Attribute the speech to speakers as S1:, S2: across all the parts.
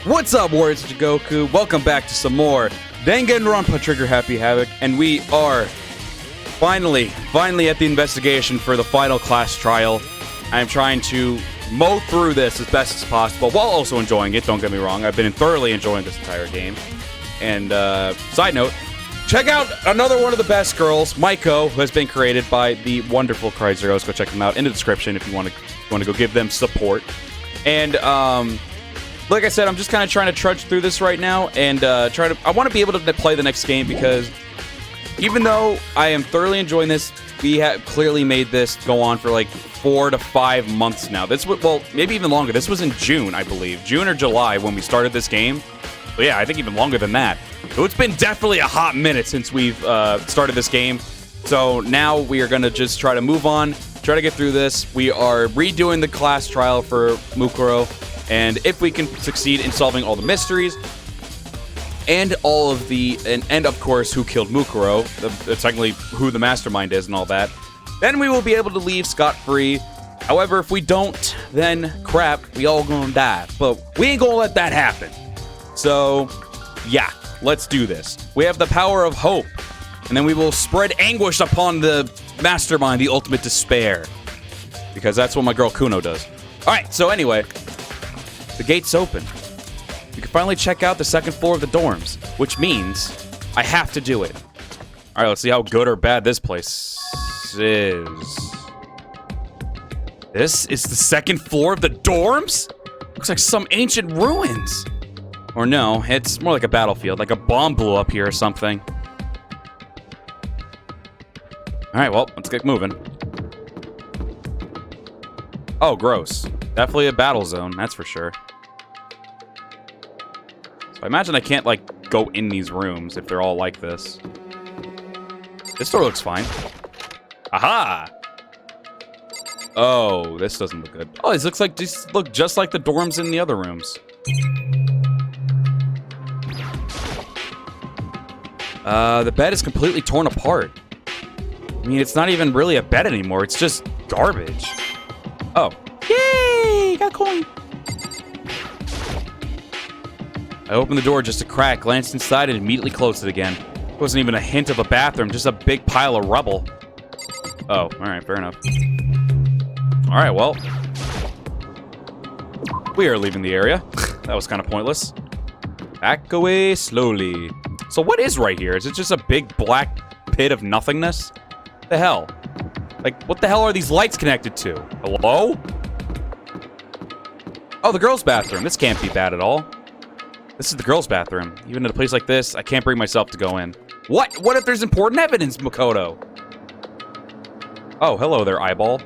S1: What's up, Warriors of Jigoku? Welcome back to some more Danganronpa Trigger Happy Havoc, and we are finally at the investigation for the final class trial. I am trying to mow through this as best as possible, while also enjoying it, don't get me wrong. I've been thoroughly enjoying this entire game. And, side note, check out another one of the best girls, Maiko, who has been created by the wonderful Cry Zeros. Go check them out in the description if you want to go give them support. And, like I said, I'm just kind of trying to trudge through this right now and I want to be able to play the next game because even though I am thoroughly enjoying this, we have clearly made this go on for like 4 to 5 months now. This was, well, maybe even longer. This was in June, I believe. June or July when we started this game. But yeah, I think even longer than that. So it's been definitely a hot minute since we've started this game. So now we are going to just try to move on, try to get through this. We are redoing the class trial for Mukuro. And if we can succeed in solving all the mysteries and all of the, and of course, who killed Mukuro, technically who the mastermind is and all that, then we will be able to leave scot-free. However, if we don't, then crap, we all gonna die. But we ain't gonna let that happen. So, yeah, let's do this. We have the power of hope, and then we will spread anguish upon the mastermind, the ultimate despair. Because that's what my girl Kuno does. Alright, so anyway, the gate's open. You can finally check out the second floor of the dorms, which means I have to do it. All right, let's see how good or bad this place is. This is the second floor of the dorms? Looks like some ancient ruins. Or no, it's more like a battlefield, like a bomb blew up here or something. All right, well, let's get moving. Oh, gross. Definitely a battle zone, that's for sure. So I imagine I can't, like, go in these rooms if they're all like this. This door looks fine. Aha! Oh, this doesn't look good. Oh, these look just like the dorms in the other rooms. The bed is completely torn apart. I mean, it's not even really a bed anymore. It's just garbage. Oh. Yay! Got a coin! I opened the door just a crack, glanced inside, and immediately closed it again. There wasn't even a hint of a bathroom, just a big pile of rubble. Oh, alright, fair enough. Alright, well. We are leaving the area. That was kind of pointless. Back away slowly. So what is right here? Is it just a big black pit of nothingness? The hell? Like, what the hell are these lights connected to? Hello? Oh, the girls' bathroom. This can't be bad at all. This is the girls' bathroom. Even in a place like this, I can't bring myself to go in. What? What if there's important evidence, Makoto? Oh, hello there, eyeball.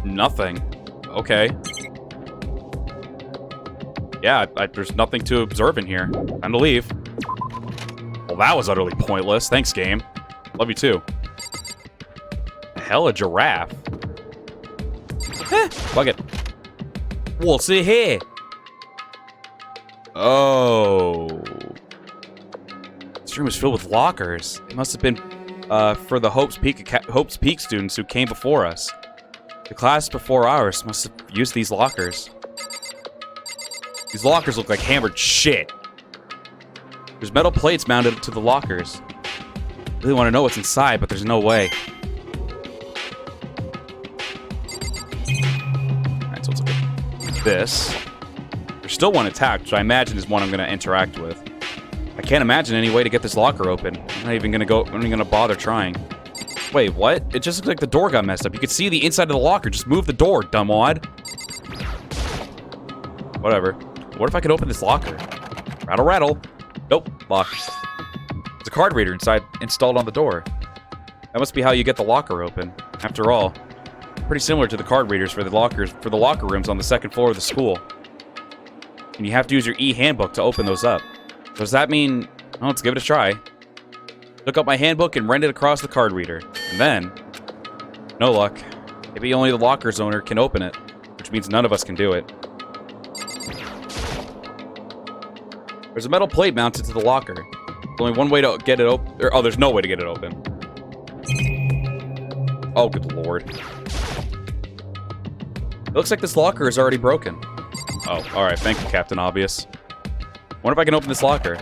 S1: Nothing. Okay. Yeah, there's nothing to observe in here. Time to leave. Well, that was utterly pointless. Thanks, game. Love you too. Hell, a giraffe. Fuck it. What's it here? Oh. This room is filled with lockers. It must have been for the Hope's Peak students who came before us. The class before ours must have used these lockers. These lockers look like hammered shit. There's metal plates mounted to the lockers. I really want to know what's inside, but there's no way. Alright, so let's look at this. There's still one attached, which I imagine is one I'm going to interact with. I can't imagine any way to get this locker open. I'm not even going to bother trying. Wait, what? It just looks like the door got messed up. You could see the inside of the locker. Just move the door, dumbwad. Whatever. What if I could open this locker? Rattle, rattle. Nope, locked. There's a card reader installed on the door. That must be how you get the locker open. After all, pretty similar to the card readers for the locker rooms on the second floor of the school. And you have to use your e-handbook to open those up. So does that mean... Well, let's give it a try. Look up my handbook and run it across the card reader. And then... No luck. Maybe only the locker's owner can open it. Which means none of us can do it. There's a metal plate mounted to the locker. There's only one way to get it open. Oh, there's no way to get it open. Oh, good lord. It looks like this locker is already broken. Oh, alright. Thank you, Captain Obvious. Wonder if I can open this locker.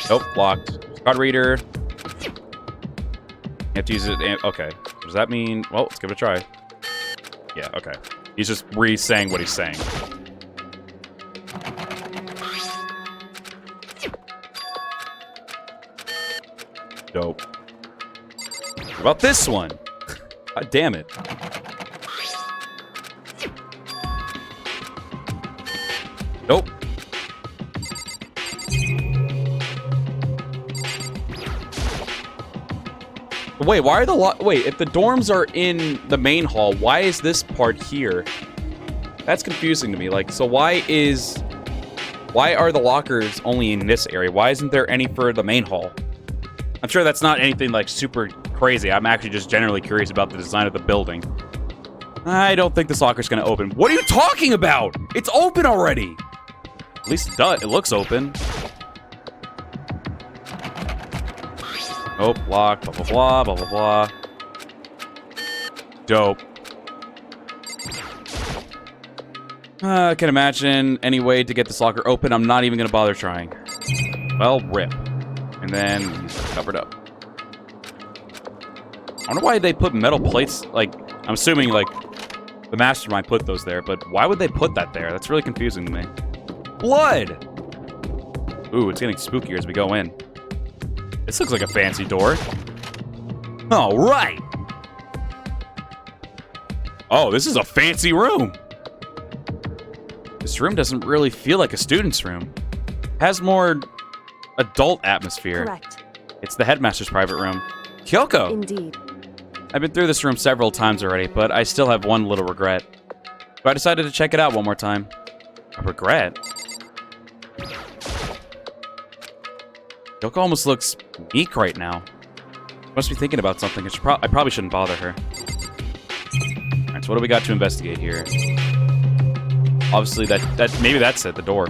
S1: Nope, locked. Card reader. You have to use it. Okay. What does that mean? Well, let's give it a try. Yeah, okay. He's just re-saying what he's saying. Dope. What about this one? God damn it. Nope. Wait, why are the wait, if the dorms are in the main hall, why is this part here? That's confusing to me. Like, so why are the lockers only in this area? Why isn't there any for the main hall? I'm sure that's not anything like super crazy. I'm actually just generally curious about the design of the building. I don't think this locker's gonna open. What are you talking about? It's open already. At least it looks open. Oh, locked, blah, blah, blah, blah, blah, blah. Dope. I can imagine any way to get this locker open. I'm not even going to bother trying. Well, rip. And then he's covered up. I wonder why they put metal plates, like, I'm assuming, like, the mastermind put those there, but why would they put that there? That's really confusing to me. Blood! Ooh, it's getting spookier as we go in. This looks like a fancy door. All right. Oh, this is a fancy room. This room doesn't really feel like a student's room. It has more adult atmosphere.
S2: Correct.
S1: It's the headmaster's private room. Kyoko!
S2: Indeed.
S1: I've been through this room several times already, but I still have one little regret. So I decided to check it out one more time. A regret? Kyoko almost looks meek right now. Must be thinking about something. I probably shouldn't bother her. Alright, so what do we got to investigate here? Obviously, maybe that's it, the door.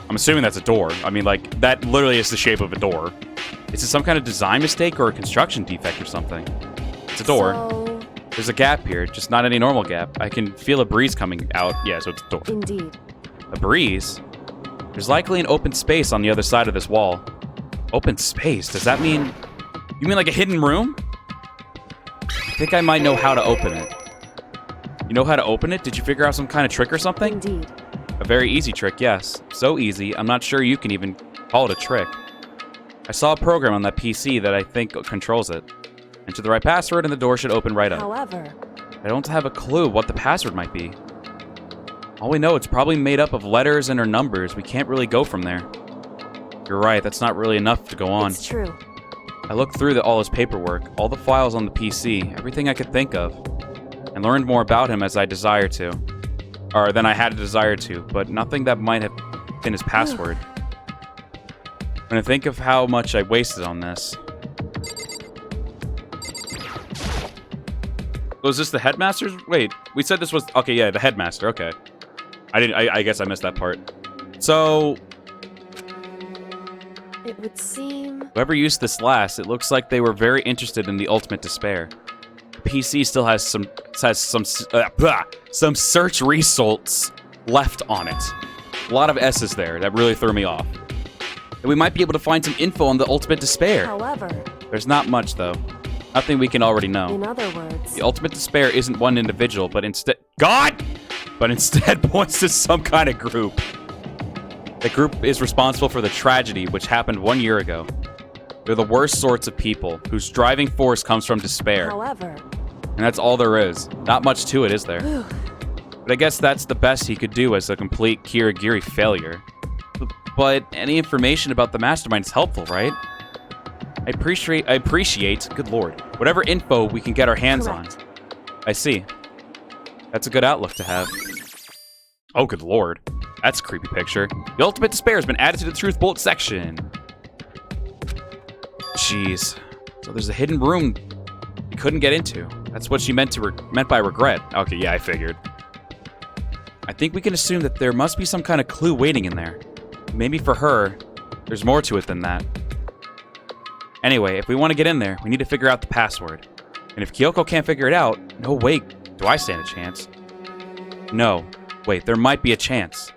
S1: I'm assuming that's a door. I mean, like, that literally is the shape of a door. Is it some kind of design mistake or a construction defect or something? It's a door.
S2: So...
S1: There's a gap here, just not any normal gap. I can feel a breeze coming out. Yeah, so it's a door.
S2: Indeed.
S1: A breeze? There's likely an open space on the other side of this wall. Open space? Does that mean... You mean like a hidden room? I think I might know how to open it. You know how to open it? Did you figure out some kind of trick or something?
S2: Indeed.
S1: A very easy trick, yes. So easy, I'm not sure you can even call it a trick. I saw a program on that PC that I think controls it. Enter the right password and the door should open right up.
S2: However...
S1: I don't have a clue what the password might be. All we know, it's probably made up of letters and or numbers. We can't really go from there. You're right, that's not really enough to go on.
S2: It's true.
S1: I looked through all his paperwork, all the files on the PC, everything I could think of, and learned more about him as I desired to. Or than I had a desire to, but nothing that might have been his password. When I think of how much I wasted on this. Was this the headmaster's? Wait, we said this was... Okay, yeah, the headmaster, okay. I guess I missed that part. So...
S2: It would seem...
S1: Whoever used this last, it looks like they were very interested in the ultimate despair. The PC still has some search results left on it. A lot of S's there. That really threw me off. And we might be able to find some info on the ultimate despair.
S2: However...
S1: There's not much, though. Nothing we can already know.
S2: In other words...
S1: The ultimate despair isn't one individual, but instead... God! But instead points to some kind of group. The group is responsible for the tragedy which happened 1 year ago. They're the worst sorts of people, whose driving force comes from despair.
S2: However...
S1: And that's all there is. Not much to it, is there? But I guess that's the best he could do as a complete Kirigiri failure. But any information about the mastermind is helpful, right? I appreciate, good lord, whatever info we can get our hands
S2: Correct.
S1: on. I see. That's a good outlook to have. Oh, good lord. That's a creepy picture. The ultimate despair has been added to the Truth Bullet section. Jeez. So there's a hidden room we couldn't get into. That's what she meant by regret. Okay, yeah, I figured. I think we can assume that there must be some kind of clue waiting in there. Maybe for her, there's more to it than that. Anyway, if we want to get in there, we need to figure out the password. And if Kyoko can't figure it out, no way do I stand a chance. No. Wait, there might be a chance.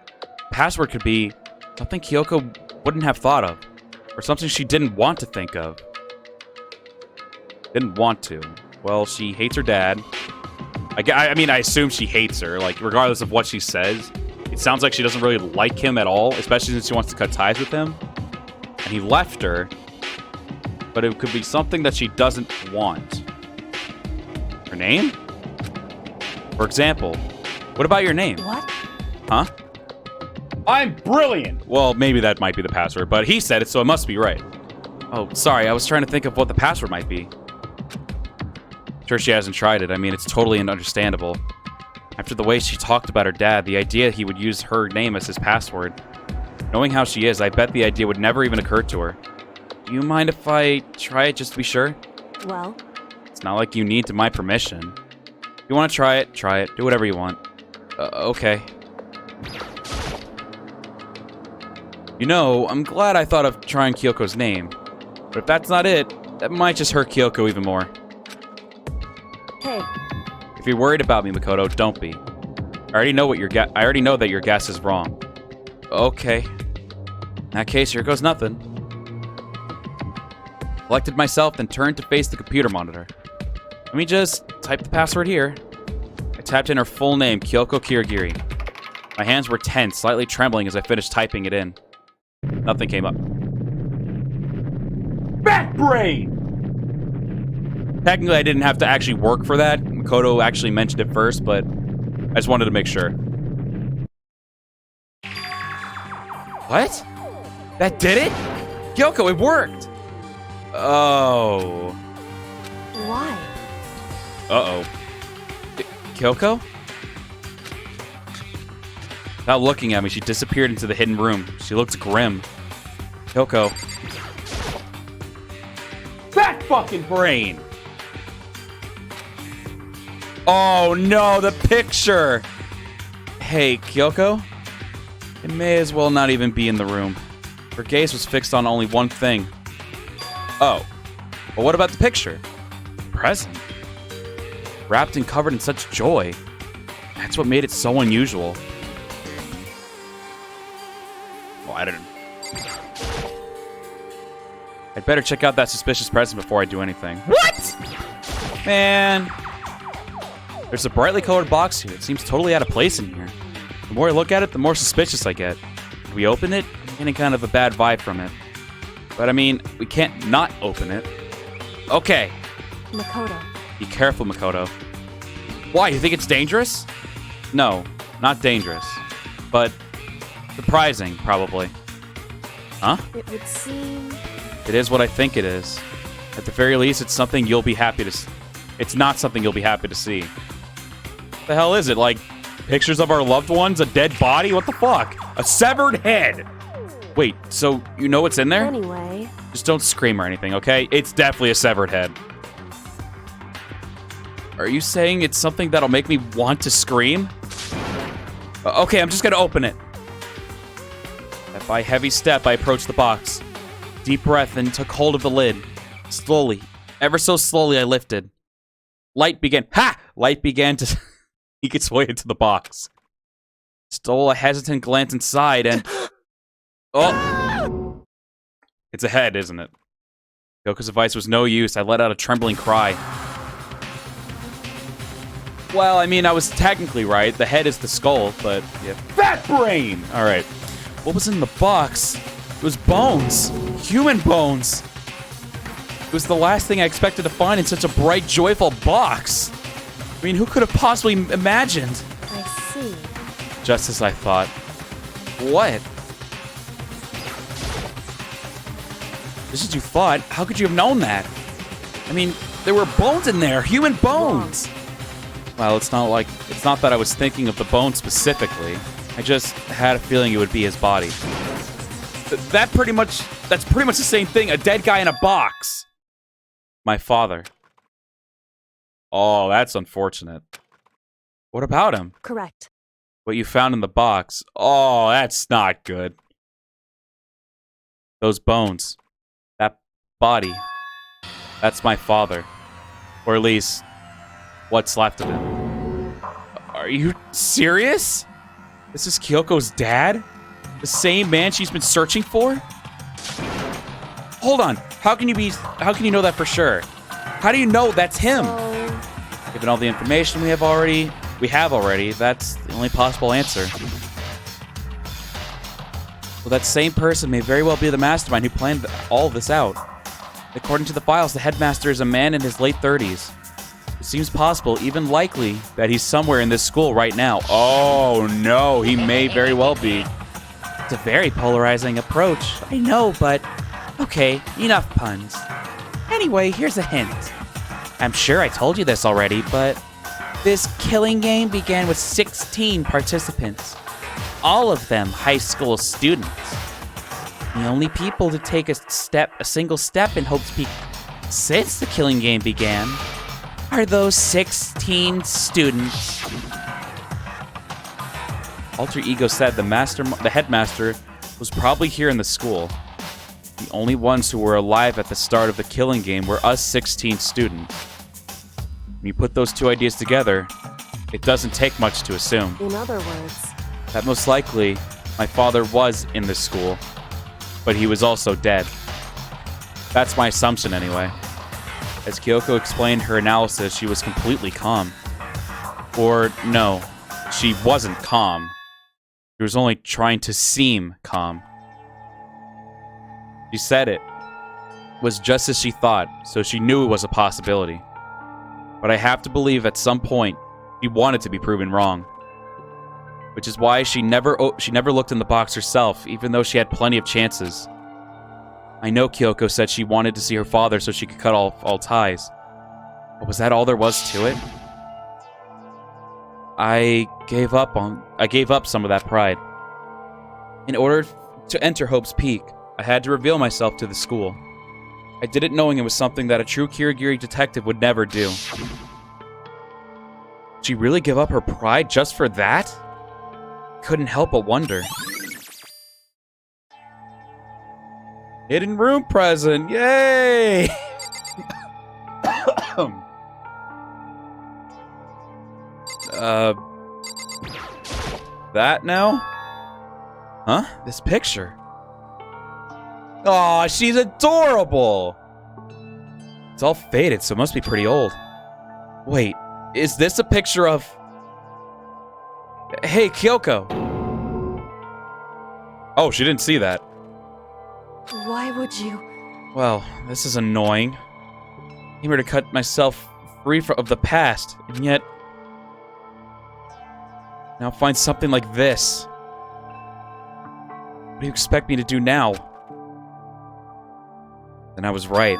S1: Password could be something Kyoko wouldn't have thought of. Or something she didn't want to think of. Didn't want to. Well, she hates her dad. I mean, I assume she hates her, like, regardless of what she says. It sounds like she doesn't really like him at all, especially since she wants to cut ties with him. And he left her. But it could be something that she doesn't want. Her name? For example, what about your name?
S2: What?
S1: Huh? I'm brilliant! Well, maybe that might be the password, but he said it, so it must be right. Oh, sorry, I was trying to think of what the password might be. Sure she hasn't tried it. I mean, it's totally understandable. After the way she talked about her dad, the idea he would use her name as his password. Knowing how she is, I bet the idea would never even occur to her. Do you mind if I try it just to be sure?
S2: Well?
S1: It's not like you need my permission. If you want to try it, try it. Do whatever you want. Okay. You know, I'm glad I thought of trying Kyoko's name. But if that's not it, that might just hurt Kyoko even more.
S2: Hey.
S1: If you're worried about me, Makoto, don't be. I already know that your guess is wrong. Okay. In that case, here goes nothing. Collected myself, then turned to face the computer monitor. Let me just type the password here. I tapped in her full name, Kyoko Kirigiri. My hands were tense, slightly trembling as I finished typing it in. Nothing came up. Bat brain! Technically, I didn't have to actually work for that. Makoto actually mentioned it first, but I just wanted to make sure. What? That did it? Kyoko, it worked! Oh.
S2: Why?
S1: Uh-oh. Kyoko? Without looking at me, she disappeared into the hidden room. She looked grim. Kyoko. Fat fucking brain! Oh no, the picture! Hey, Kyoko? It may as well not even be in the room. Her gaze was fixed on only one thing. Oh. Well, what about the picture? Present? Wrapped and covered in such joy. That's what made it so unusual. Well, I don't know. I'd better check out that suspicious present before I do anything. What? Man. There's a brightly colored box here. It seems totally out of place in here. The more I look at it, the more suspicious I get. If we open it, I'm getting kind of a bad vibe from it. But I mean, we can't not open it. Okay.
S2: Makoto.
S1: Be careful, Makoto. Why? You think it's dangerous? No, not dangerous. But surprising, probably. Huh?
S2: It would seem...
S1: It is what I think it is. At the very least, it's something you'll be happy to see. It's not something you'll be happy to see. What the hell is it? Like, pictures of our loved ones? A dead body? What the fuck? A severed head! Wait, so you know what's in there?
S2: Anyway...
S1: Just don't scream or anything, okay? It's definitely a severed head. Are you saying it's something that'll make me want to scream? Okay, I'm just gonna open it. By heavy step, I approached the box. Deep breath and took hold of the lid. Slowly, ever so slowly, I lifted. Light began to eke its way into the box. Stole a hesitant glance inside and... Oh! It's a head, isn't it? Kyoko's advice was no use. I let out a trembling cry. Well, I mean, I was technically right. The head is the skull, but... Yeah. Fat brain! Alright. What was in the box? It was bones. Human bones. It was the last thing I expected to find in such a bright, joyful box. I mean, who could have possibly imagined?
S2: I see.
S1: Just as I thought. What? Just as you thought? How could you have known that? I mean, there were bones in there. Human bones. Well, it's not that I was thinking of the bone specifically. I just had a feeling it would be his body. That's pretty much the same thing. A dead guy in a box. My father. Oh, that's unfortunate. What about him?
S2: Correct.
S1: What you found in the box. Oh, that's not good. Those bones. That body. That's my father. Or at least, what's left of him. Are you serious? This is Kyoko's dad? The same man she's been searching for? Hold on. How can you know that for sure? How do you know that's him?
S2: So,
S1: Given all the information we have already, that's the only possible answer. Well, that same person may very well be the mastermind who planned all this out. According to the files, the headmaster is a man in his late 30s. It seems possible, even likely, that he's somewhere in this school right now. Oh no, he may very well be. It's a very polarizing approach. I know, but okay, enough puns. Anyway, here's a hint. I'm sure I told you this already, but this killing game began with 16 participants. All of them high school students. The only people to take a single step in Hope's Peak since the killing game began are those 16 students. Alter Ego said the headmaster was probably here in the school. The only ones who were alive at the start of the killing game were us 16 students. When you put those two ideas together, it doesn't take much to assume
S2: in other words,
S1: that most likely my father was in this school, but he was also dead. That's my assumption anyway. As Kyoko explained her analysis, she was completely calm. Or no, she wasn't calm. She was only trying to seem calm. She said it was just as she thought, so she knew it was a possibility. But I have to believe at some point she wanted to be proven wrong. Which is why she never looked in the box herself, even though she had plenty of chances. I know Kyoko said she wanted to see her father so she could cut off all ties. But was that all there was to it? I gave up some of that pride. In order to enter Hope's Peak, I had to reveal myself to the school. I did it knowing it was something that a true Kirigiri detective would never do. Did she really give up her pride just for that? Couldn't help but wonder. Hidden room present, yay! That now? Huh? This picture. Aw, she's adorable! It's all faded, so it must be pretty old. Wait, is this a picture of... Hey, Kyoko! Oh, she didn't see that.
S2: why would you?
S1: Well, this is annoying. I came here to cut myself free of the past, and yet... now find something like this. What do you expect me to do now? Then I was right.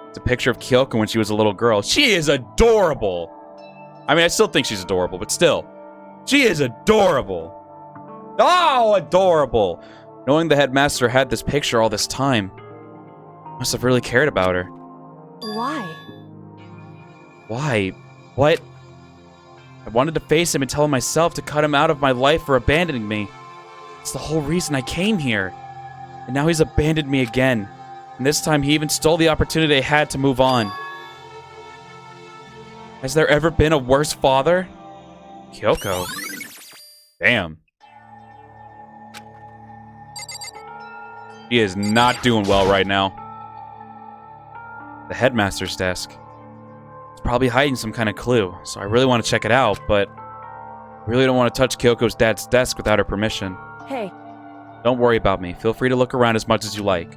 S1: It's a picture of Kyoko when she was a little girl. She is adorable! I mean, I still think she's adorable, but still. She is adorable! Oh, adorable! Knowing the headmaster had this picture all this time, must have really cared about her.
S2: Why?
S1: Why? What? I wanted to face him and tell him myself to cut him out of my life for abandoning me. It's the whole reason I came here. And now he's abandoned me again. And this time he even stole the opportunity I had to move on. Has there ever been a worse father? Kyoko. Damn. She is not doing well right now. The headmaster's desk. It's probably hiding some kind of clue, so I really want to check it out, but I really don't want to touch Kyoko's dad's desk without her permission.
S2: Hey.
S1: Don't worry about me. Feel free to look around as much as you like.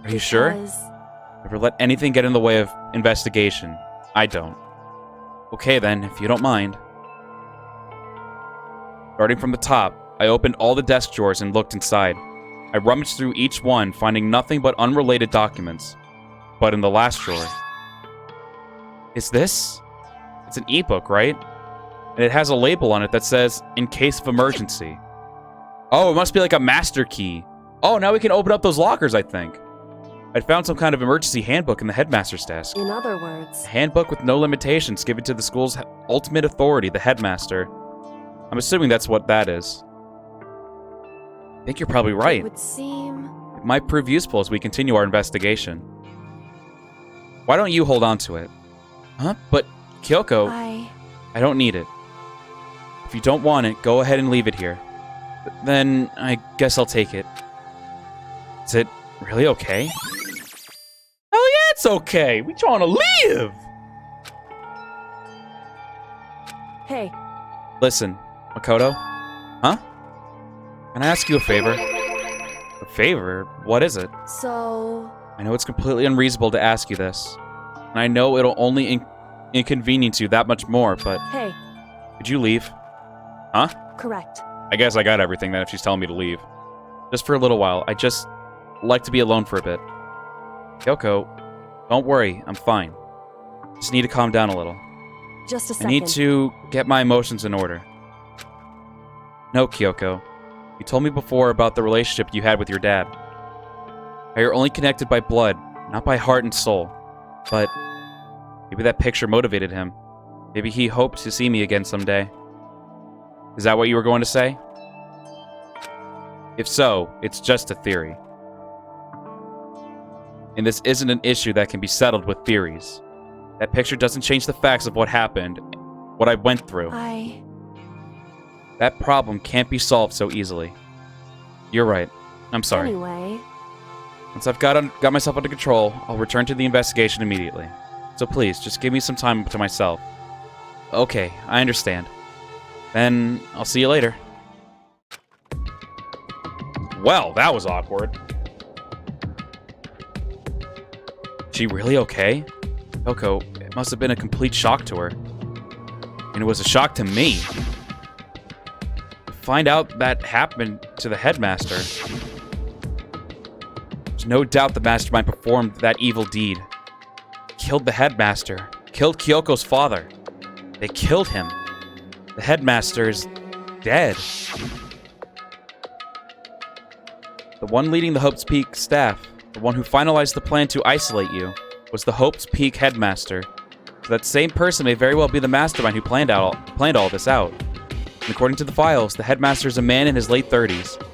S1: Are you sure? Never let anything get in the way of investigation. I don't. Okay then, if you don't mind. Starting from the top, I opened all the desk drawers and looked inside. I rummaged through each one, finding nothing but unrelated documents. But in the last drawer... Is this? It's an ebook, right? And it has a label on it that says, "In case of emergency." Oh, it must be like a master key. Oh, now we can open up those lockers, I think. I'd found some kind of emergency handbook in the headmaster's desk.
S2: In other words,
S1: A handbook with no limitations given to the school's ultimate authority, the headmaster. I'm assuming that's what that is. I think you're probably right.
S2: it would seem.
S1: It might prove useful as we continue our investigation. Why don't you hold on to it? Huh? But, Kyoko, I don't need it. If you don't want it, go ahead and leave it here. Then, I guess I'll take it. Is it really okay? Hell yeah, it's okay! We trying to leave!
S2: Hey.
S1: Listen, Makoto. Huh? Can I ask you a favor? A favor? What is it?
S2: So...
S1: I know it's completely unreasonable to ask you this. And I know it'll only inconvenience you that much more, but...
S2: Hey.
S1: Could you leave? Huh?
S2: Correct.
S1: I guess I got everything then if she's telling me to leave. Just for a little while. I just like to be alone for a bit. Kyoko, don't worry. I'm fine. Just need to calm down a little.
S2: Just a second.
S1: I need to get my emotions in order. No, Kyoko. You told me before about the relationship you had with your dad. How you're only connected by blood, not by heart and soul. But maybe that picture motivated him. Maybe he hoped to see me again someday. Is that what you were going to say? If so, it's just a theory. And this isn't an issue that can be settled with theories. That picture doesn't change the facts of what happened, what I went through. That problem can't be solved so easily. You're right. I'm sorry.
S2: Anyway...
S1: Once I've got myself under control, I'll return to the investigation immediately. So please, just give me some time to myself. Okay, I understand. Then, I'll see you later. Well, that was awkward. She really okay? Kyoko, it must have been a complete shock to her. And it was a shock to me. To find out that happened to the headmaster. There's no doubt the mastermind performed that evil deed. Killed the headmaster. Killed Kyoko's father. They killed him. The headmaster's dead. The one leading the Hope's Peak staff, the one who finalized the plan to isolate you, was the Hope's Peak headmaster. So that same person may very well be the mastermind who planned all this out. And according to the files, the headmaster is a man in his late 30s.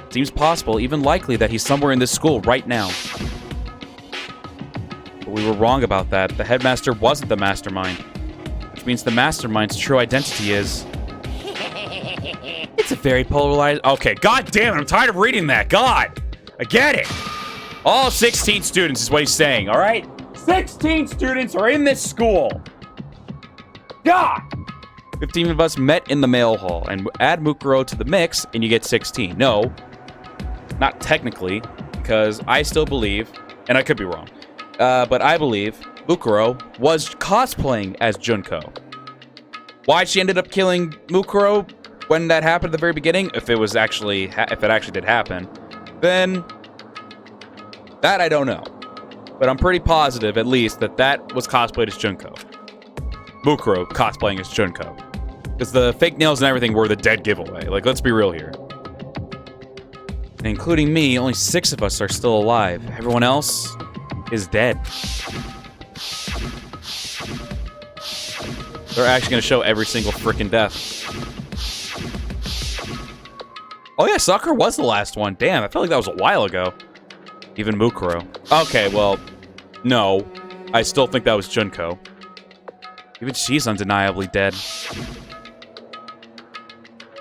S1: Seems possible, even likely, that he's somewhere in this school right now. But we were wrong about that. The headmaster wasn't the mastermind. Which means the mastermind's true identity is... It's a very polarized... Okay, god damn it, I'm tired of reading that. God! I get it! All 16 students is what he's saying, alright? 16 students are in this school! God! 15 of us met in the mail hall, and add Mukuro to the mix, and you get 16. No. Not technically, because I still believe, and I could be wrong, but I believe Mukuro was cosplaying as Junko. Why she ended up killing Mukuro when that happened at the very beginning, if it actually did happen, then that I don't know. But I'm pretty positive, at least, that was cosplayed as Junko. Mukuro cosplaying as Junko. Because the fake nails and everything were the dead giveaway. Like, let's be real here. And including me, only 6 of us are still alive. Everyone else is dead. They're actually going to show every single freaking death. Oh yeah, Sakura was the last one. Damn, I felt like that was a while ago. Even Mukuro. Okay, well, no. I still think that was Junko. Even she's undeniably dead.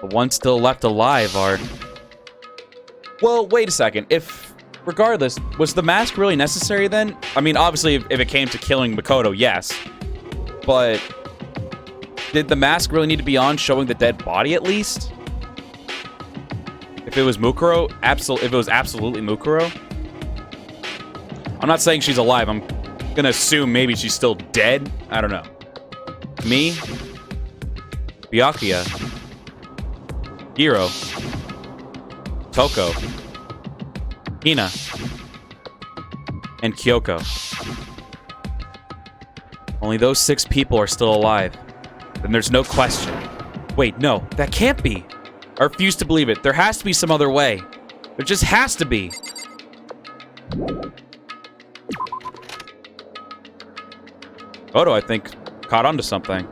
S1: The ones still left alive are... Well, wait a second. Regardless, was the mask really necessary then? I mean, obviously, if it came to killing Makoto, yes. But... did the mask really need to be on, showing the dead body at least? If it was Mukuro, if it was absolutely Mukuro? I'm not saying she's alive. I'm gonna assume maybe she's still dead. I don't know. Me, Byakuya, Hiro, Toko, Hina, and Kyoko. Only those 6 people are still alive. Then there's no question. Wait, no, that can't be. I refuse to believe it. There has to be some other way. There just has to be. Odo, I think, caught on to something.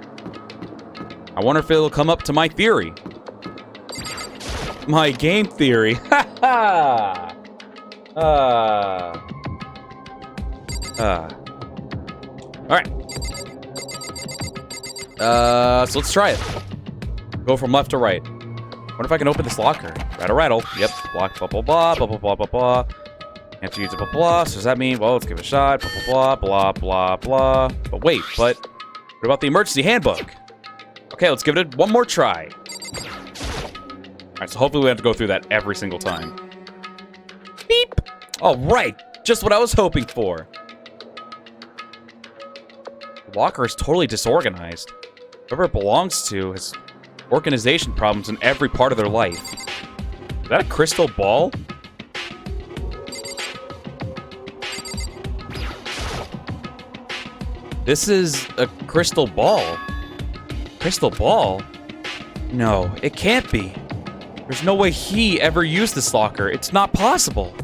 S1: I wonder if it'll come up to my theory. My game theory. Ha ha! Alright. So let's try it. Go from left to right. Wonder if I can open this locker. Rattle, rattle. Yep. Block, blah, blah, blah, blah, blah, blah, blah, blah. Have to use it, blah, blah. So does that mean, well, let's give it a shot. Blah, blah, blah, blah, blah, blah. But wait, what about the emergency handbook? Okay, let's give it one more try. Alright, so hopefully we have to go through that every single time. Beep! All right, just what I was hoping for. The locker is totally disorganized. Whoever it belongs to has organization problems in every part of their life. Is that a crystal ball? This is a crystal ball. Crystal ball? No, it can't be. There's no way he ever used this locker. It's not possible.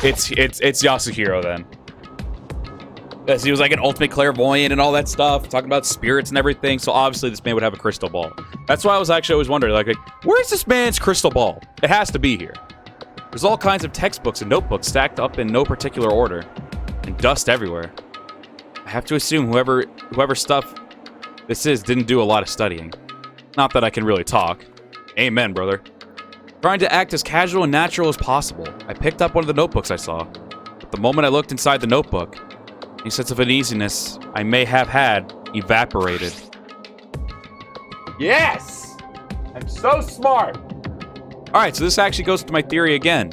S1: It's Yasuhiro then. Because he was like an ultimate clairvoyant and all that stuff, talking about spirits and everything. So obviously this man would have a crystal ball. That's why I was actually always wondering, like, where's this man's crystal ball? It has to be here. There's all kinds of textbooks and notebooks stacked up in no particular order, and dust everywhere. I have to assume whoever stuff this is didn't do a lot of studying. Not that I can really talk. Amen, brother. Trying to act as casual and natural as possible, I picked up one of the notebooks I saw. But the moment I looked inside the notebook, any sense of uneasiness I may have had evaporated. Yes! I'm so smart! Alright, so this actually goes to my theory again.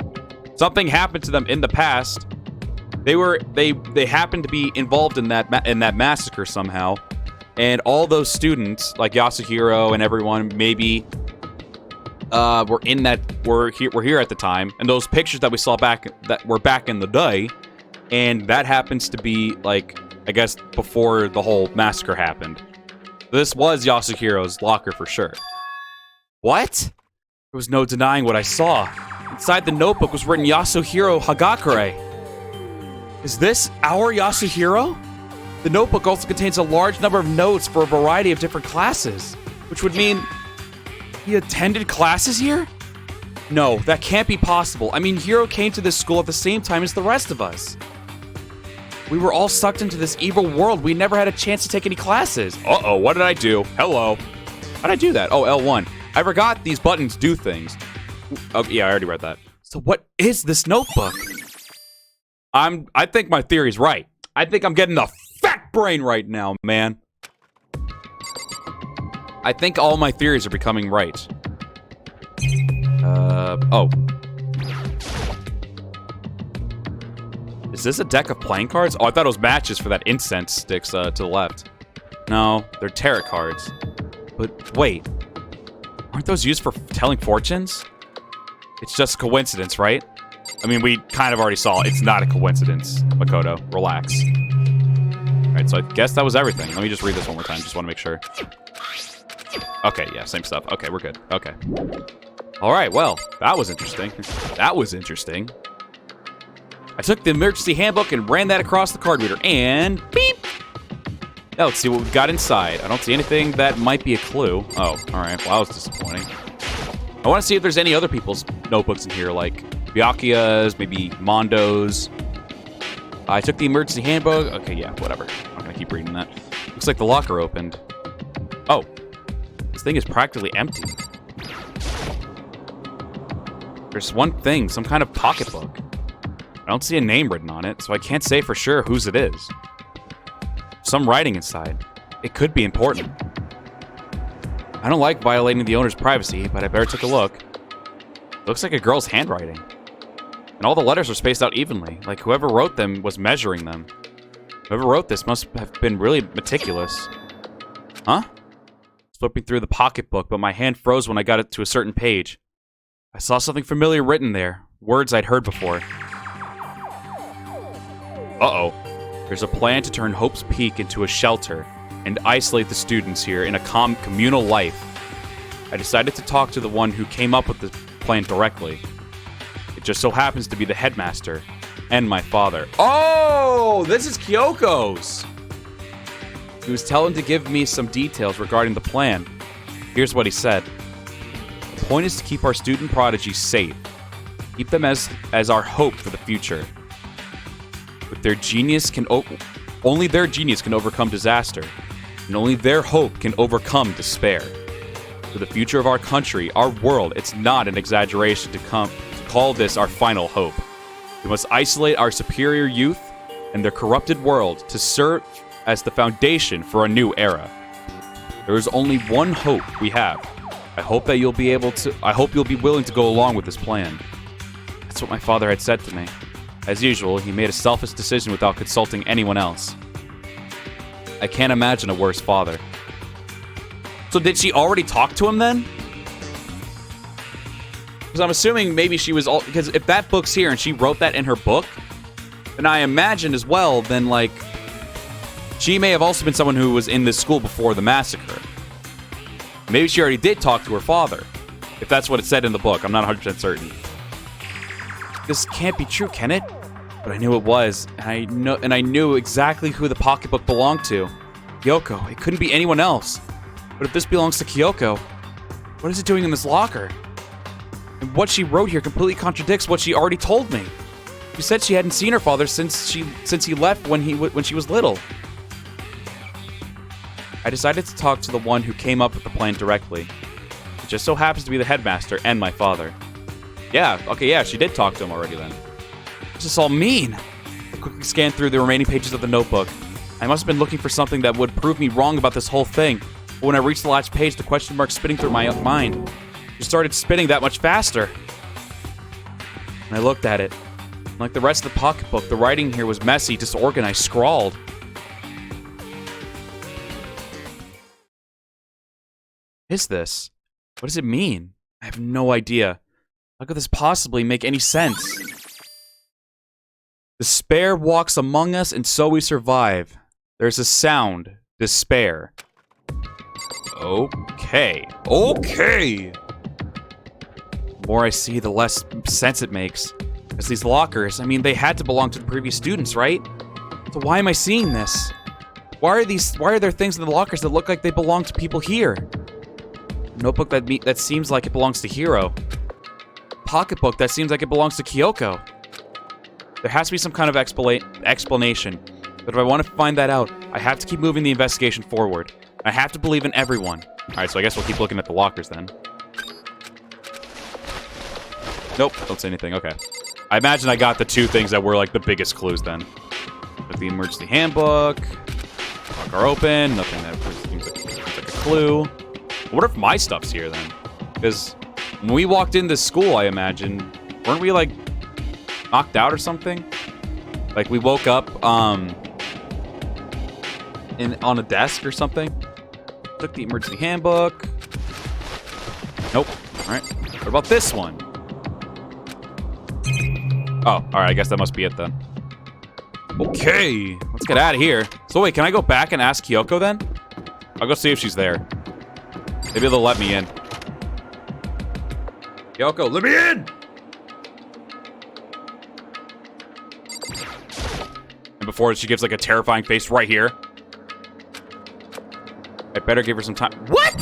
S1: Something happened to them in the past. They happened to be involved in that massacre somehow. And all those students, like Yasuhiro and everyone, maybe were here at the time. And those pictures that we saw back in the day. And that happens to be, like, I guess, before the whole massacre happened. This was Yasuhiro's locker for sure. What? There was no denying what I saw. Inside the notebook was written Yasuhiro Hagakure. Is this our Yasuhiro? The notebook also contains a large number of notes for a variety of different classes, which would mean he attended classes here? No, that can't be possible. I mean, Hiro came to this school at the same time as the rest of us. We were all sucked into this evil world. We never had a chance to take any classes. Uh-oh, what did I do? Hello. How did I do that? Oh, L1. I forgot these buttons do things. Oh, yeah, I already read that. So what is this notebook? I think my theory's right. I think I'm getting the fat brain right now, man. I think all my theories are becoming right. Oh. Is this a deck of playing cards? Oh, I thought it was matches for that incense sticks to the left. No, they're tarot cards. But wait. Aren't those used for telling fortunes? It's just coincidence, right? I mean, we kind of already saw it's not a coincidence. Makoto, relax. Alright, so I guess that was everything. Let me just read this one more time. Just want to make sure. Okay, yeah, same stuff. Okay, we're good. Okay. Alright, well, that was interesting. That was interesting. I took the emergency handbook and ran that across the card reader, and beep! Now let's see what we've got inside. I don't see anything that might be a clue. Oh, alright, well, that was disappointing. I want to see if there's any other people's notebooks in here, like Byakuya's, maybe Mondo's. I took the emergency handbook. Okay, yeah, whatever. I'm gonna keep reading that. Looks like the locker opened. Oh, this thing is practically empty. There's one thing, some kind of pocketbook. I don't see a name written on it, so I can't say for sure whose it is. Some writing inside. It could be important. I don't like violating the owner's privacy, but I better take a look. Looks like a girl's handwriting. And all the letters are spaced out evenly, like whoever wrote them was measuring them. Whoever wrote this must have been really meticulous. Huh? Flipping through the pocketbook, but my hand froze when I got it to a certain page. I saw something familiar written there, words I'd heard before. Uh-oh. There's a plan to turn Hope's Peak into a shelter and isolate the students here in a communal life. I decided to talk to the one who came up with the plan directly. It just so happens to be the headmaster and my father. Oh, this is Kyoko's. He was telling to give me some details regarding the plan. Here's what he said. The point is to keep our student prodigies safe. Keep them as our hope for the future. With their genius only their genius can overcome disaster, and only their hope can overcome despair. For the future of our country, our world, it's not an exaggeration to call this our final hope. We must isolate our superior youth and their corrupted world to serve as the foundation for a new era. There is only one hope we have. I hope you'll be willing to go along with this plan. That's what my father had said to me. As usual, he made a selfish decision without consulting anyone else. I can't imagine a worse father. So did she already talk to him then? Because I'm assuming maybe she was because if that book's here and she wrote that in her book, then I imagine as well, then like, she may have also been someone who was in this school before the massacre. Maybe she already did talk to her father, if that's what it said in the book. I'm not 100% certain. This can't be true, can it? But I knew it was, and I knew exactly who the pocketbook belonged to. Kyoko. It couldn't be anyone else. But if this belongs to Kyoko, what is it doing in this locker? And what she wrote here completely contradicts what she already told me. She said she hadn't seen her father since he left when she was little. I decided to talk to the one who came up with the plan directly. It just so happens to be the headmaster and my father. Yeah, okay, yeah, she did talk to him already then. What does this all mean? I quickly scanned through the remaining pages of the notebook. I must have been looking for something that would prove me wrong about this whole thing. But when I reached the last page, the question mark spinning through my mind just started spinning that much faster. And I looked at it. Like the rest of the pocketbook, the writing here was messy, disorganized, scrawled. What is this? What does it mean? I have no idea. How could this possibly make any sense? Despair walks among us, and so we survive. There's a sound. Despair. Okay. Okay! The more I see, the less sense it makes. Because these lockers, I mean, they had to belong to the previous students, right? So why am I seeing this? Why are there things in the lockers that look like they belong to people here? A notebook that seems like it belongs to Hiro. Pocketbook that seems like it belongs to Kyoko. There has to be some kind of explanation. But if I want to find that out, I have to keep moving the investigation forward. I have to believe in everyone. Alright, so I guess we'll keep looking at the lockers then. Nope, don't say anything. Okay. I imagine I got the two things that were like the biggest clues then. Like the emergency handbook. Locker open. Nothing that seems like a clue. What if my stuff's here then? Because when we walked into school, I imagine, weren't we like knocked out or something? Like we woke up on a desk or something. Took the emergency handbook. Nope. All right. What about this one? Oh, all right. I guess that must be it then. Okay, let's get out of here. So wait, can I go back and ask Kyoko then? I'll go see if she's there. Maybe they'll let me in. Kyoko, let me in! And before she gives like a terrifying face right here. I better give her some time. What?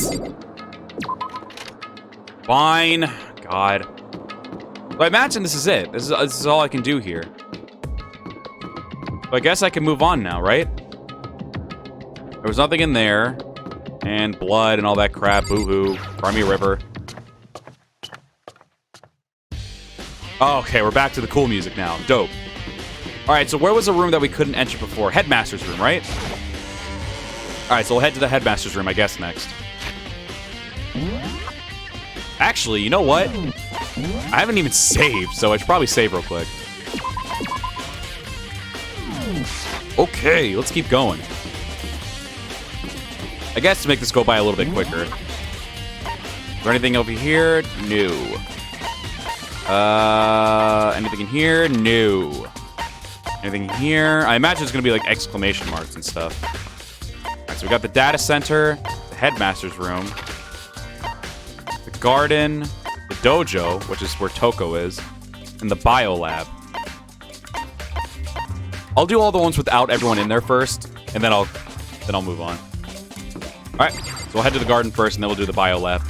S1: Fine. God. So I imagine this is it. This is all I can do here. So I guess I can move on now, right? There was nothing in there. And blood and all that crap. Boo-hoo. Crimea River. Oh, okay, we're back to the cool music now. Dope. Alright, so where was the room that we couldn't enter before? Headmaster's room, right? Alright, so we'll head to the headmaster's room, I guess, next. Actually, you know what? I haven't even saved, so I should probably save real quick. Okay, let's keep going. I guess to make this go by a little bit quicker. Is there anything over here? No. Anything in here? No. Anything in here? I imagine it's gonna be like exclamation marks and stuff. Alright, so we got the data center, the headmaster's room, the garden, the dojo, which is where Toko is, and the bio lab. I'll do all the ones without everyone in there first, and then I'll move on. Alright, so we'll head to the garden first, and then we'll do the bio lab.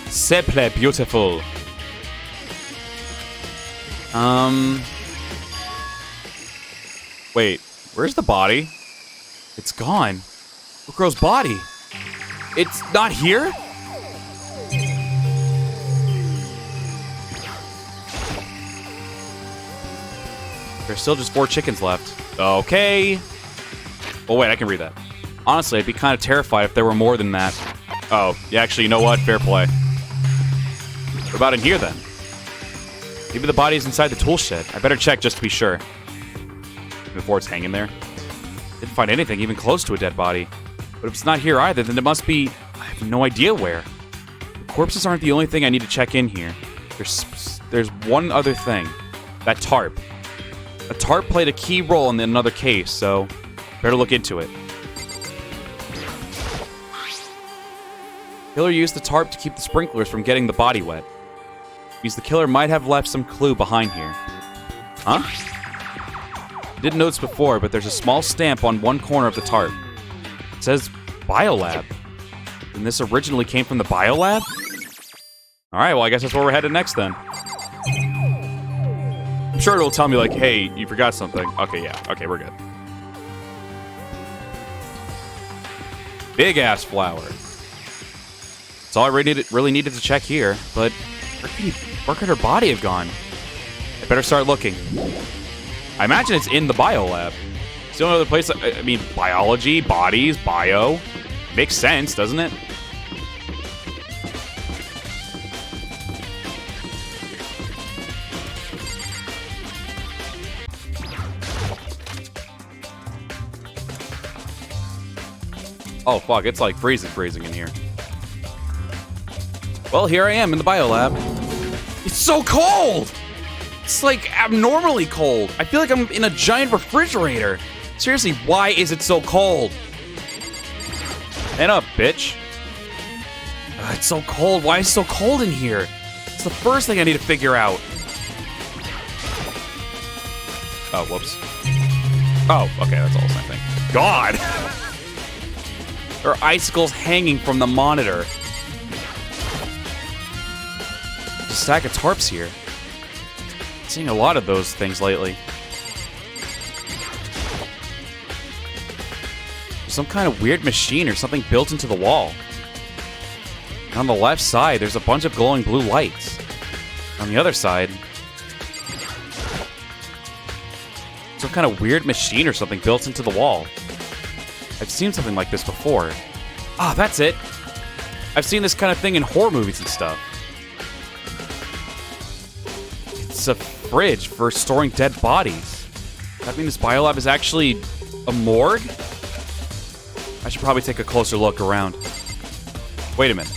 S1: Simple beautiful. Wait, where's the body? It's gone. Mukuro's body. It's not here? There's still just 4 chickens left. Okay. Oh, wait, I can read that. Honestly, I'd be kind of terrified if there were more than that. Oh, yeah, actually, you know what? Fair play. What about in here, then? Maybe the body's inside the tool shed. I better check just to be sure. Before it's hanging there. Didn't find anything even close to a dead body. But if it's not here either, then it must be... I have no idea where. The corpses aren't the only thing I need to check in here. There's one other thing. That tarp. A tarp played a key role in another case, so better look into it. Killer used the tarp to keep the sprinklers from getting the body wet. Means the killer might have left some clue behind here. Huh? I didn't notice before, but there's a small stamp on one corner of the tarp. It says Biolab. And this originally came from the Biolab? Alright, well I guess that's where we're headed next then. I'm sure it'll tell me like, hey, you forgot something. Okay, yeah. Okay, we're good. Big ass flower. That's all I really needed to check here, but where could her body have gone? I better start looking. I imagine it's in the biolab. It's the only other place, I mean, biology, bodies, bio. Makes sense, doesn't it? Oh, fuck, it's like freezing in here. Well, here I am in the biolab. It's so cold! It's like abnormally cold. I feel like I'm in a giant refrigerator. Seriously, why is it so cold? Man up, bitch. It's so cold. Why is it so cold in here? It's the first thing I need to figure out. Oh, whoops. Oh, okay, that's all the same thing. God! There are icicles hanging from the monitor. There's a stack of tarps here. I'm seeing a lot of those things lately. There's some kind of weird machine or something built into the wall. And on the left side, there's a bunch of glowing blue lights. On the other side, some kind of weird machine or something built into the wall. I've seen something like this before. Ah, that's it. I've seen this kind of thing in horror movies and stuff. It's a fridge for storing dead bodies. Does that mean this biolab is actually a morgue? I should probably take a closer look around. Wait a minute.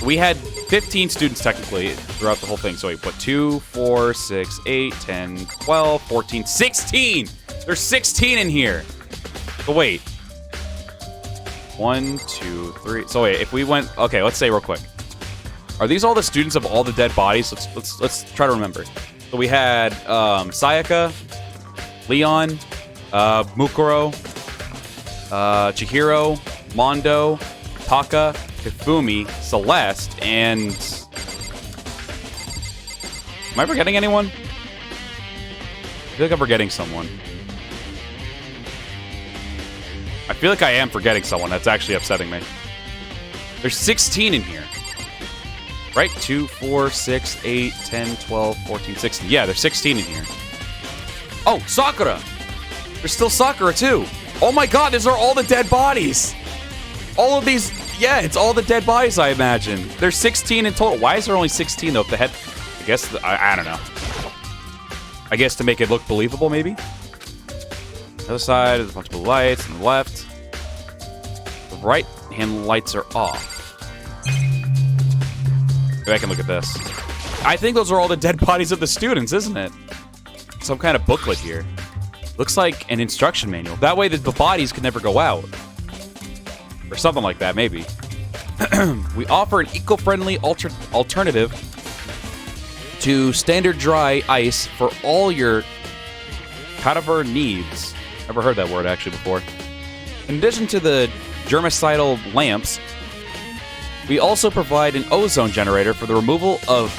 S1: We had 15 students technically throughout the whole thing. So wait, what? 2, 4, 6, 8, 10, 12, 14, 16! There's 16 in here! But wait. 1, 2, 3. So wait, if we went... Okay, let's say real quick. Are these all the students of all the dead bodies? Let's try to remember. So we had Sayaka, Leon, Mukuro, Chihiro, Mondo, Taka, Hifumi, Celeste, and... Am I forgetting anyone? I feel like I'm forgetting someone. I feel like I am forgetting someone. That's actually upsetting me. There's 16 in here. Right? 2, 4, 6, 8, 10, 12, 14, 16. Yeah, there's 16 in here. Oh, Sakura! There's still Sakura, too. Oh my god, these are all the dead bodies! All of these... Yeah, it's all the dead bodies, I imagine. There's 16 in total. Why is there only 16, though? If the head... I guess... I don't know. I guess to make it look believable, maybe? The other side, there's a bunch of blue lights. On the left. The right-hand lights are off. Maybe I can look at this. I think those are all the dead bodies of the students, isn't it? Some kind of booklet here. Looks like an instruction manual. That way the bodies could never go out. Or something like that, maybe. We offer an eco-friendly alternative to standard dry ice for all your cadaver needs. Never heard that word actually before. In addition to the germicidal lamps, we also provide an ozone generator for the removal of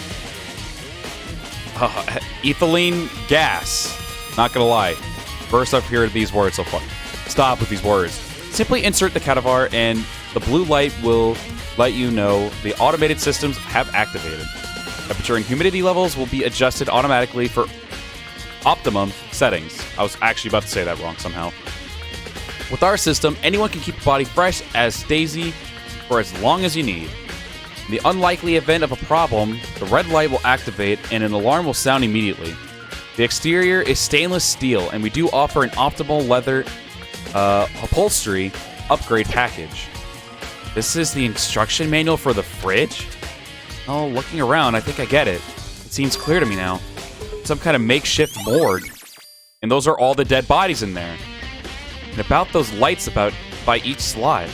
S1: ethylene gas. Not gonna lie. First up here are these words so far. Stop with these words. Simply insert the cadaver and the blue light will let you know the automated systems have activated. Temperature and humidity levels will be adjusted automatically for optimum settings. I was actually about to say that wrong somehow. With our system, anyone can keep the body fresh as Daisy for as long as you need. In the unlikely event of a problem, the red light will activate and an alarm will sound immediately. The exterior is stainless steel, and we do offer an optimal leather upholstery upgrade package. This is the instruction manual for the fridge? Oh, looking around, I think I get it. It seems clear to me now. Some kind of makeshift morgue. And those are all the dead bodies in there. And about those lights by each slot.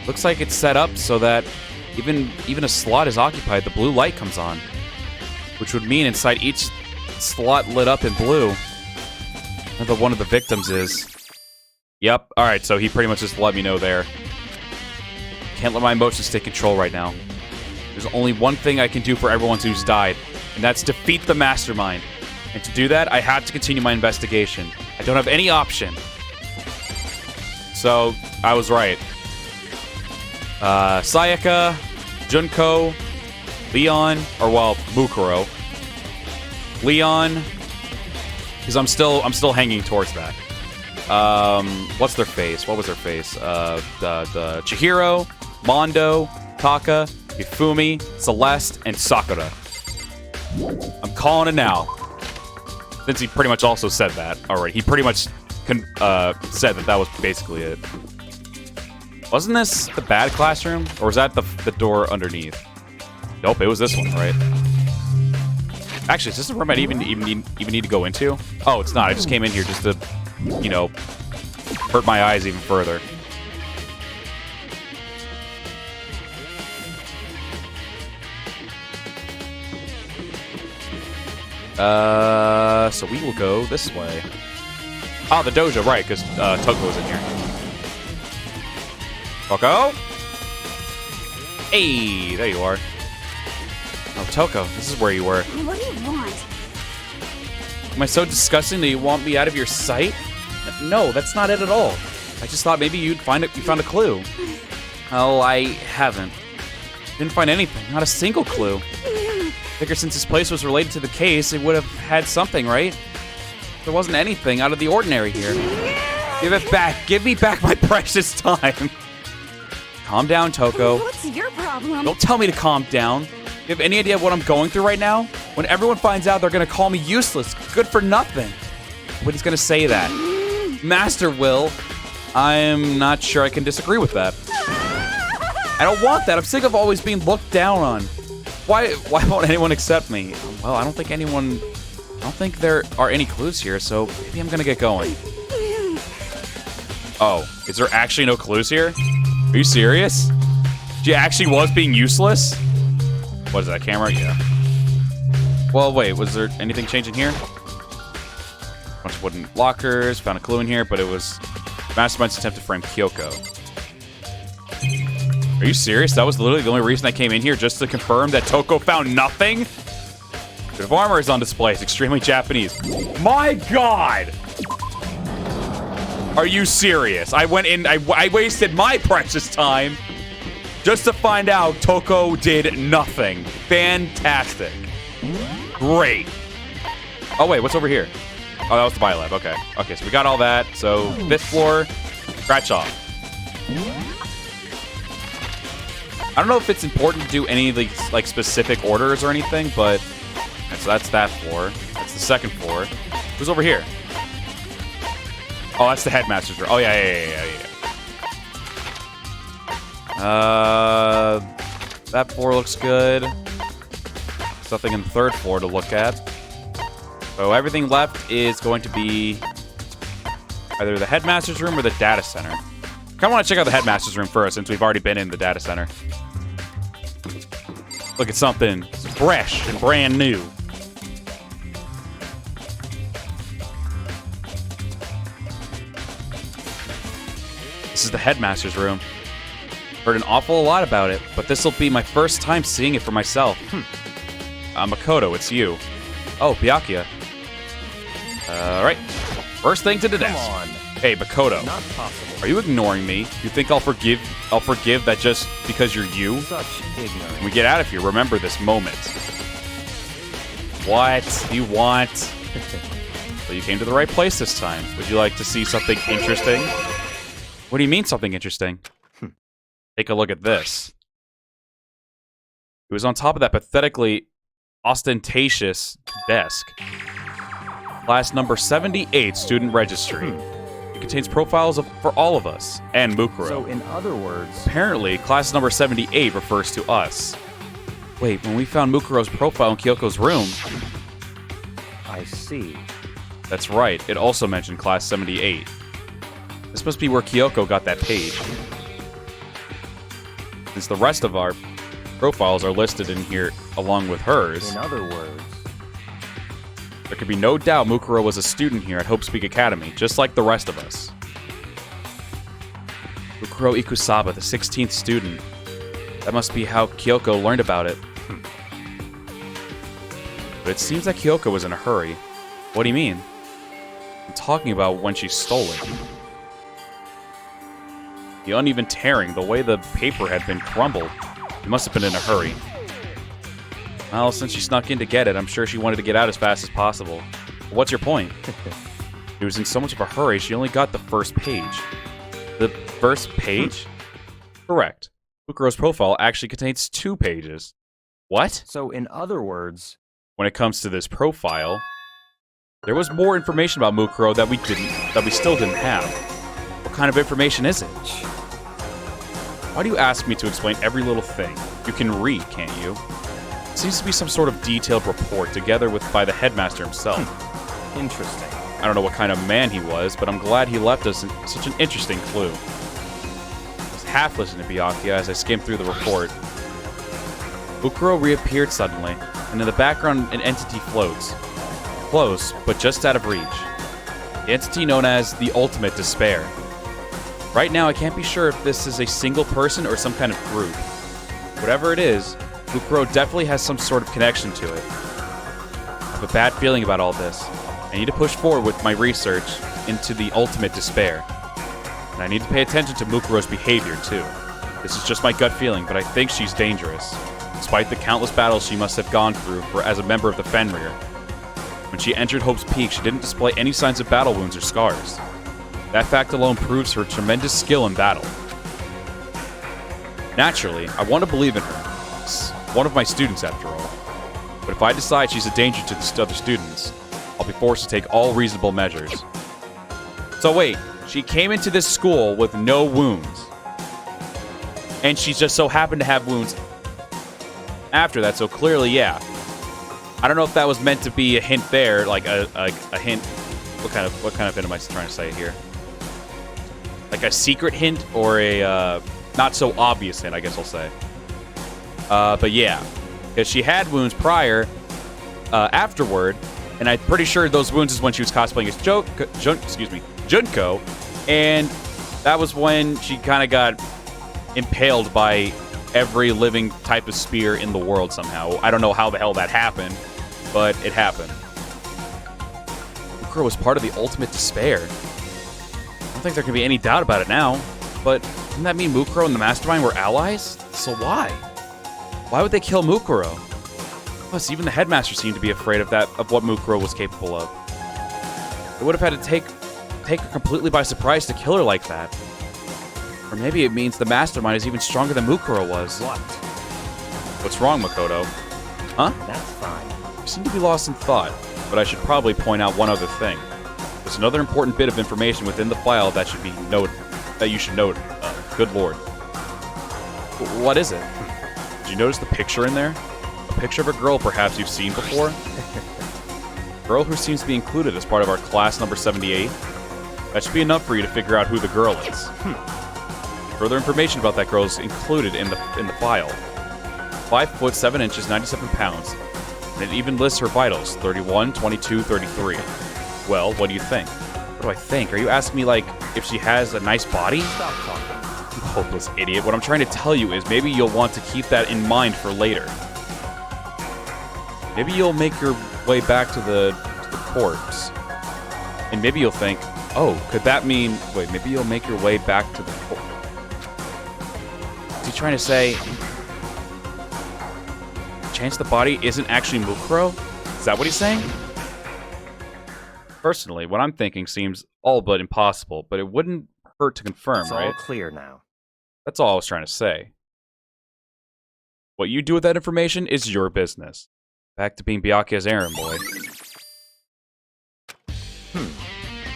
S1: Looks like it's set up so that even a slot is occupied, the blue light comes on. Which would mean inside each slot lit up in blue, where one of the victims is. Yep, alright, so he pretty much just let me know there. Can't let my emotions take control right now. There's only one thing I can do for everyone who's died, and that's defeat the mastermind. And to do that, I have to continue my investigation. I don't have any option. So, I was right. Sayaka, Junko, Leon, Mukuro. Leon, because I'm still hanging towards that. What's their face? What was their face? The Chihiro, Mondo, Taka, Hifumi, Celeste, and Sakura. I'm calling it now. Since he pretty much also said that already. He pretty much said that was basically it. Wasn't this the bad classroom? Or was that the door underneath? Nope, it was this one, right? Actually, is this a room I even need to go into? Oh, it's not. I just came in here just to, hurt my eyes even further. So we will go this way. Oh, the dojo, right, because Toko's in here. Toko? Hey, there you are. Oh, Toko, this is where you were.
S3: What do you want?
S1: Am I so disgusting that you want me out of your sight? No, that's not it at all. I just thought maybe you found a clue. Oh, I haven't. Didn't find anything, not a single clue. Figure since this place was related to the case, it would have had something, right? There wasn't anything out of the ordinary here. Give it back. Give me back my precious time. Calm down, Toko.
S3: What's your problem?
S1: Don't tell me to calm down. You have any idea what I'm going through right now? When everyone finds out, they're going to call me useless, good for nothing. Nobody's going to say that. Master will. I'm not sure I can disagree with that. I don't want that. I'm sick of always being looked down on. Why won't anyone accept me? Well, I don't think there are any clues here, so maybe I'm gonna get going. Oh, is there actually no clues here? Are you serious? She actually was being useless? What is that, camera? Yeah. Well, wait, was there anything changing here? Bunch of wooden lockers, found a clue in here, but it was Mastermind's attempt to frame Kyoko. Are you serious? That was literally the only reason I came in here, just to confirm that Toko found nothing? Bit of armor is on display. It's extremely Japanese. My God! Are you serious? I went in, I wasted my precious time just to find out Toko did nothing. Fantastic. Great. Oh, wait, what's over here? Oh, that was the biolab. Okay. Okay, so we got all that. So, 5th floor, scratch off. I don't know if it's important to do any of these, like, specific orders or anything, but... So that's that floor. That's the 2nd floor. Who's over here? Oh, that's the headmaster's room. Oh, yeah. That floor looks good. There's nothing in the 3rd floor to look at. So everything left is going to be either the headmaster's room or the data center. I kind of want to check out the headmaster's room first, since we've already been in the data center. Look at something fresh and brand new. This is the headmaster's room. Heard an awful lot about it, but this will be my first time seeing it for myself. Makoto, it's you. Oh, Byakuya. Alright. First thing to the desk.
S3: Come on.
S1: Hey, Makoto.
S3: Not possible.
S1: Are you ignoring me? You think I'll forgive that just because you're you?
S3: Such ignorance.
S1: When we get out of here, remember this moment. What do you want? Well, you came to the right place this time. Would you like to see something interesting? What do you mean something interesting? Take a look at this. It was on top of that pathetically ostentatious desk. Class number 78 student registry. It contains profiles for all of us and Mukuro.
S3: So, in other words,
S1: Apparently, class number 78 refers to us. Wait, when we found Mukuro's profile in Kyoko's room...
S3: I see.
S1: That's right, it also mentioned class 78. This must be where Kyoko got that page. Since the rest of our profiles are listed in here along with hers,
S3: In other words,
S1: there could be no doubt Mukuro was a student here at Hope Speak Academy, just like the rest of us. Mukuro Ikusaba, the 16th student. That must be how Kyoko learned about it. But it seems that Kyoko was in a hurry. What do you mean? I'm talking about when she stole it. The uneven tearing, the way the paper had been crumbled. It must have been in a hurry. Well, since she snuck in to get it, I'm sure she wanted to get out as fast as possible. But what's your point? She was in so much of a hurry, she only got the first page. The first page? Correct. Mukuro's profile actually contains 2 pages. What?
S3: so in other words,
S1: When it comes to this profile, there was more information about Mukuro that we still didn't have. What kind of information is it? Why do you ask me to explain every little thing? You can read, can't you? It seems to be some sort of detailed report together by the headmaster himself.
S3: interesting.
S1: I don't know what kind of man he was, but I'm glad he left us such an interesting clue. I was half listening to Byakuya as I skimmed through the report. Mukuro reappeared suddenly, and in the background an entity floats. Close, but just out of reach. The entity known as the Ultimate Despair. Right now, I can't be sure if this is a single person or some kind of group. Whatever it is, Mukuro definitely has some sort of connection to it. I have a bad feeling about all this. I need to push forward with my research into the Ultimate Despair. And I need to pay attention to Mukuro's behavior, too. This is just my gut feeling, but I think she's dangerous. Despite the countless battles she must have gone through as a member of the Fenrir. When she entered Hope's Peak, she didn't display any signs of battle wounds or scars. That fact alone proves her tremendous skill in battle. Naturally, I want to believe in her. She's one of my students, after all. But if I decide she's a danger to the other students, I'll be forced to take all reasonable measures. So wait, she came into this school with no wounds. And she just so happened to have wounds after that, so clearly, yeah. I don't know if that was meant to be a hint there, like a hint. What kind of hint am I trying to say here? Like a secret hint or a not so obvious hint, I guess I'll say. But yeah, because she had wounds prior, afterward, and I'm pretty sure those wounds is when she was cosplaying as Junko, and that was when she kind of got impaled by every living type of spear in the world somehow. I don't know how the hell that happened, but it happened. Mukuro was part of the Ultimate Despair. I don't think there can be any doubt about it now, but doesn't that mean Mukuro and the Mastermind were allies? So why? Why would they kill Mukuro? Plus, even the headmaster seemed to be afraid of what Mukuro was capable of. They would have had to take her completely by surprise to kill her like that. Or maybe it means the Mastermind is even stronger than Mukuro was.
S3: What?
S1: What's wrong, Makoto? Huh?
S3: That's fine.
S1: You seem to be lost in thought, but I should probably point out one other thing. There's another important bit of information within the file that should be noted. That you should note. Good lord. What is it? Did you notice the picture in there? A picture of a girl perhaps you've seen before? A girl who seems to be included as part of our class number 78? That should be enough for you to figure out who the girl is. Further information about that girl is included in the file. 5 foot 7 inches, 97 pounds. And it even lists her vitals, 31, 22, 33. Well, what do you think? What do I think? Are you asking me, like, if she has a nice body?
S3: Stop talking.
S1: You hopeless idiot. What I'm trying to tell you is maybe you'll want to keep that in mind for later. maybe you'll make your way back to the corpse. And maybe you'll think, oh, could that mean... Wait, maybe you'll make your way back to the corpse. Is he trying to say... Chance the body isn't actually Mukuro? Is that what he's saying? Personally, what I'm thinking seems all but impossible, but it wouldn't hurt to confirm,
S3: It's
S1: right?
S3: all clear now.
S1: That's all I was trying to say. What you do with that information is your business. Back to being Byakuya's errand boy.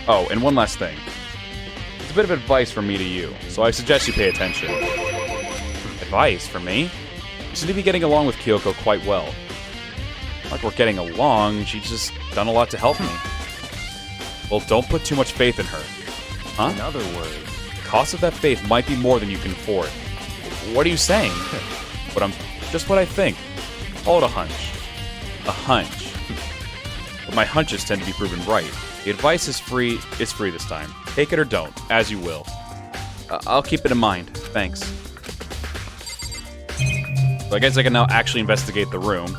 S1: Oh, and one last thing. It's a bit of advice from me to you, so I suggest you pay attention. Advice from me? You seem to be getting along with Kyoko quite well. Not like we're getting along, she's just done a lot to help me. Well, don't put too much faith in her. Huh?
S3: In other words,
S1: The cost of that faith might be more than you can afford. What are you saying? Just what I think. Call it a hunch. A hunch. But my hunches tend to be proven right. The advice is free this time. Take it or don't, as you will. I'll keep it in mind. Thanks. So I guess I can now actually investigate the room.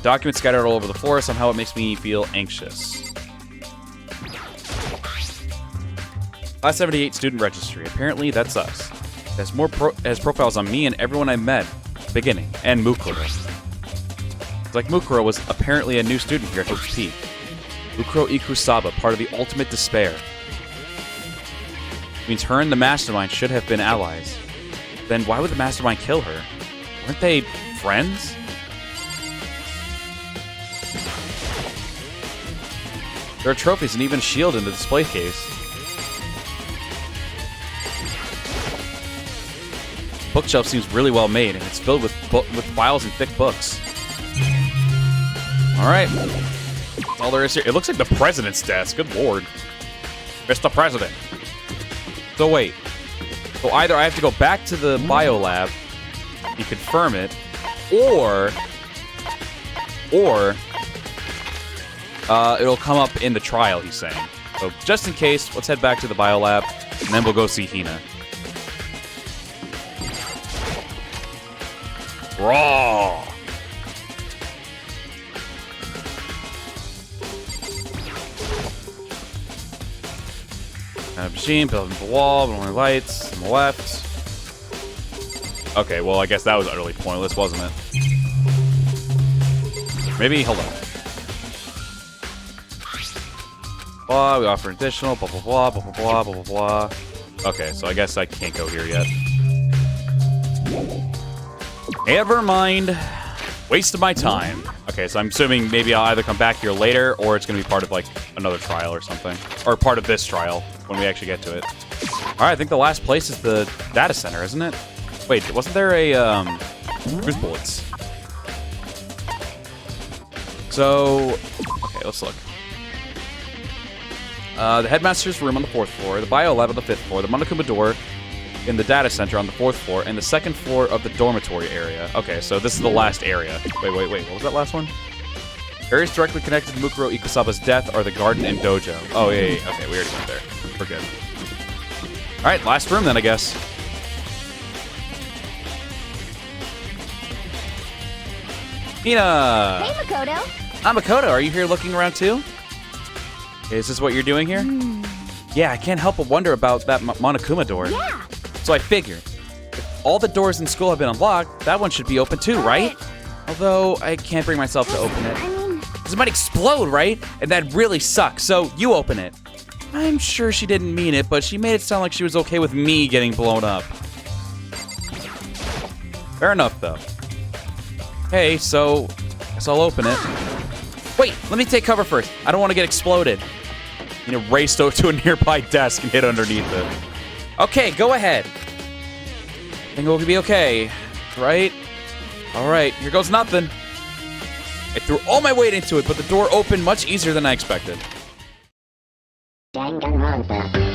S1: Documents scattered all over the floor. Somehow it makes me feel anxious. Class 78 student registry. Apparently, that's us. It has profiles on me and everyone I met at the beginning, and Mukuro. It's like Mukuro was apparently a new student here at Hope's Peak. Mukuro Ikusaba, part of the Ultimate Despair. Means her and the Mastermind should have been allies. Then why would the Mastermind kill her? Weren't they friends? There are trophies and even a shield in the display case. Bookshelf seems really well made, and it's filled with files and thick books. All right, that's all there is here. It looks like the president's desk. Good lord, Mr. President. So wait, so either I have to go back to the biolab and confirm it, or it'll come up in the trial. He's saying. So just in case, let's head back to the biolab, and then we'll go see Hina. Raw. Machine, building the wall, but only lights on the left. Okay, well, I guess that was utterly pointless, wasn't it? Maybe, hold on. Blah, we offer additional, blah, blah, blah, blah, blah, blah, blah, blah. Okay, so I guess I can't go here yet. Never mind. Waste of my time. Okay, so I'm assuming maybe I'll either come back here later, or it's going to be part of, like, another trial or something. Or part of this trial, when we actually get to it. Alright, I think the last place is the data center, isn't it? Wait, wasn't there a, cruise bullets? So, okay, let's look. The headmaster's room on the 4th floor, the bio lab on the 5th floor, the Monokuma door in the data center on the 4th floor, and the 2nd floor of the dormitory area. Okay, so this is the last area. Wait, what was that last one? Areas directly connected to Mukuro Ikusaba's death are the garden and dojo. Oh, yeah. Okay, we already went there. We're good. Alright, last room then, I guess. Hina!
S4: Hey, Makoto.
S1: Makoto, are you here looking around too? Is this what you're doing here? Yeah, I can't help but wonder about that Monokuma door.
S4: Yeah.
S1: So I figured, if all the doors in school have been unlocked, that one should be open too, right? Although, I can't bring myself to open it.
S4: I mean,
S1: Because it might explode, right? And that'd really suck, so you open it. I'm sure she didn't mean it, but she made it sound like she was okay with me getting blown up. Fair enough, though. Okay, so guess I'll open it. Wait, let me take cover first. I don't want to get exploded. You know, race over to a nearby desk and hit underneath it. Okay, go ahead. I think it will be okay, right? All right, here goes nothing. I threw all my weight into it, but the door opened much easier than I expected.
S4: Danganronpa.